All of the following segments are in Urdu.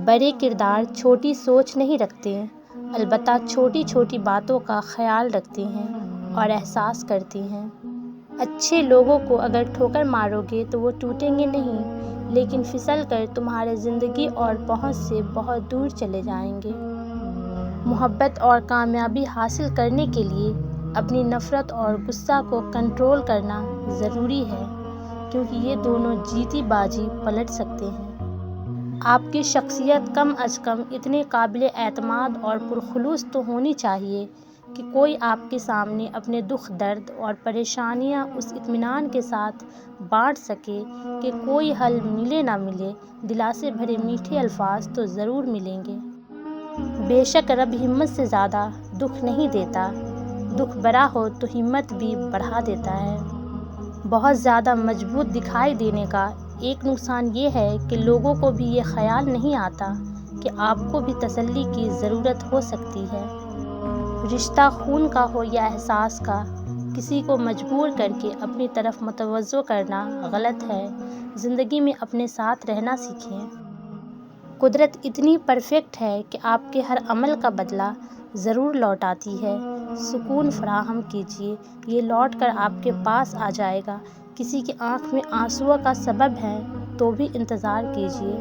بڑے کردار چھوٹی سوچ نہیں رکھتے، البتہ چھوٹی چھوٹی باتوں کا خیال رکھتے ہیں اور احساس کرتے ہیں۔ اچھے لوگوں کو اگر ٹھوکر مارو گے تو وہ ٹوٹیں گے نہیں، لیکن پھسل کر تمہارے زندگی اور پہنچ سے بہت دور چلے جائیں گے۔ محبت اور کامیابی حاصل کرنے کے لیے اپنی نفرت اور غصہ کو کنٹرول کرنا ضروری ہے، کیونکہ یہ دونوں جیتی باجی پلٹ سکتے ہیں۔ آپ کی شخصیت کم از کم اتنے قابل اعتماد اور پرخلوص تو ہونی چاہیے کہ کوئی آپ کے سامنے اپنے دکھ درد اور پریشانیاں اس اطمینان کے ساتھ بانٹ سکے کہ کوئی حل ملے نہ ملے، دلاسے بھرے میٹھے الفاظ تو ضرور ملیں گے۔ بے شک رب ہمت سے زیادہ دکھ نہیں دیتا، دکھ بڑا ہو تو ہمت بھی بڑھا دیتا ہے۔ بہت زیادہ مضبوط دکھائی دینے کا ایک نقصان یہ ہے کہ لوگوں کو بھی یہ خیال نہیں آتا کہ آپ کو بھی تسلی کی ضرورت ہو سکتی ہے۔ رشتہ خون کا ہو یا احساس کا، کسی کو مجبور کر کے اپنی طرف متوجہ کرنا غلط ہے۔ زندگی میں اپنے ساتھ رہنا سیکھیں۔ قدرت اتنی پرفیکٹ ہے کہ آپ کے ہر عمل کا بدلہ ضرور لوٹاتی ہے۔ سکون فراہم کیجیے، یہ لوٹ کر آپ کے پاس آ جائے گا۔ کسی کی آنکھ میں آنسوؤں کا سبب ہے تو بھی انتظار کیجیے۔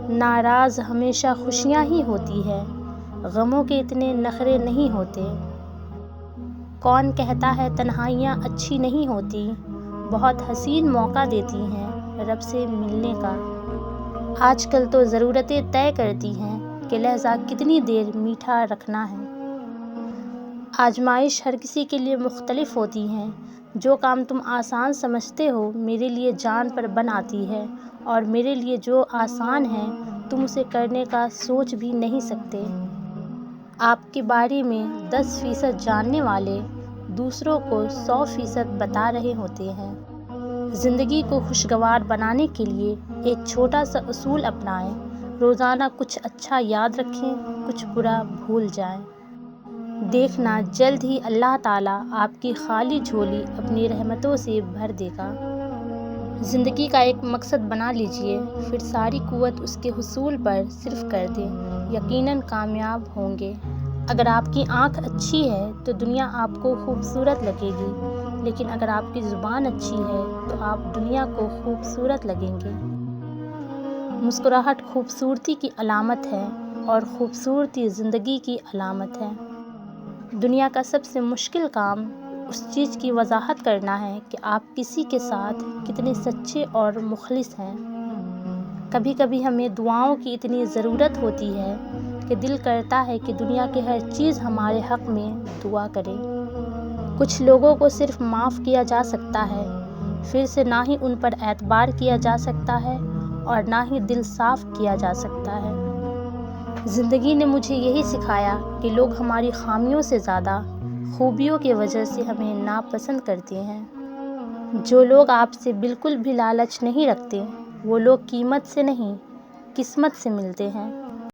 ناراض ہمیشہ خوشیاں ہی ہوتی ہے، غموں کے اتنے نخرے نہیں ہوتے۔ کون کہتا ہے تنہائیاں اچھی نہیں ہوتی؟ بہت حسین موقع دیتی ہیں رب سے ملنے کا۔ آج کل تو ضرورتیں طے کرتی ہیں کہ لہجہ کتنی دیر میٹھا رکھنا ہے۔ آزمائش ہر کسی کے لیے مختلف ہوتی ہے۔ جو کام تم آسان سمجھتے ہو میرے لیے جان پر بن آتی ہے، اور میرے لیے جو آسان ہے تم اسے کرنے کا سوچ بھی نہیں سکتے۔ آپ کے بارے میں 10% جاننے والے دوسروں کو 100% بتا رہے ہوتے ہیں۔ زندگی کو خوشگوار بنانے کے لیے ایک چھوٹا سا اصول اپنائیں، روزانہ کچھ اچھا یاد رکھیں، کچھ برا بھول جائیں۔ دیکھنا جلد ہی اللہ تعالیٰ آپ کی خالی جھولی اپنی رحمتوں سے بھر دے گا۔ زندگی کا ایک مقصد بنا لیجیے، پھر ساری قوت اس کے حصول پر صرف کر دیں، یقیناً کامیاب ہوں گے۔ اگر آپ کی آنکھ اچھی ہے تو دنیا آپ کو خوبصورت لگے گی، لیکن اگر آپ کی زبان اچھی ہے تو آپ دنیا کو خوبصورت لگیں گے۔ مسکراہٹ خوبصورتی کی علامت ہے، اور خوبصورتی زندگی کی علامت ہے۔ دنیا کا سب سے مشکل کام اس چیز کی وضاحت کرنا ہے کہ آپ کسی کے ساتھ کتنے سچے اور مخلص ہیں۔ کبھی کبھی ہمیں دعاؤں کی اتنی ضرورت ہوتی ہے کہ دل کرتا ہے کہ دنیا کی ہر چیز ہمارے حق میں دعا کرے۔ کچھ لوگوں کو صرف معاف کیا جا سکتا ہے، پھر سے نہ ہی ان پر اعتبار کیا جا سکتا ہے اور نہ ہی دل صاف کیا جا سکتا ہے۔ زندگی نے مجھے یہی سکھایا کہ لوگ ہماری خامیوں سے زیادہ خوبیوں کی وجہ سے ہمیں ناپسند کرتے ہیں۔ جو لوگ آپ سے بالکل بھی لالچ نہیں رکھتے، وہ لوگ قیمت سے نہیں، قسمت سے ملتے ہیں۔